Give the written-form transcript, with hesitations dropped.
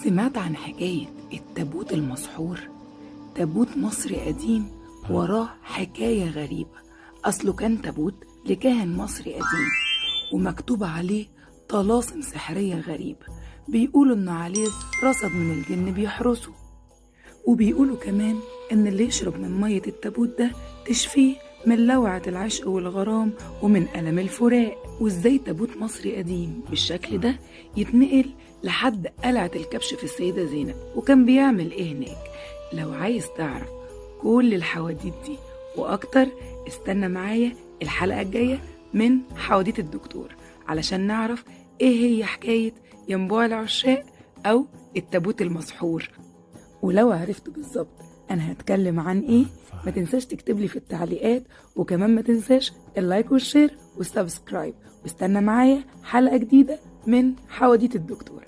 سمعت عن حكاية التابوت المسحور؟ تابوت مصري قديم وراه حكاية غريبة. أصله كان تابوت لكاهن مصري قديم، ومكتوب عليه طلاسم سحرية غريبة. بيقولوا إن عليه رصد من الجن بيحرسه، وبيقولوا كمان إن اللي يشرب من مية التابوت ده تشفيه من لوعة العشق والغرام ومن ألم الفراق. وإزاي تابوت مصري قديم بالشكل ده يتنقل لحد قلعة الكبش في السيدة زينب، وكان بيعمل إيه هناك؟ لو عايز تعرف كل الحواديت دي وأكتر، استنى معايا الحلقة الجاية من حواديت الدكتور علشان نعرف إيه هي حكاية ينبوع العشاق أو التابوت المسحور. ولو عرفت بالظبط انا هتكلم عن ايه، ما تنساش تكتب لي في التعليقات، وكمان ما تنساش اللايك والشير والسبسكرايب، واستنى معايا حلقة جديدة من حواديت الدكتور.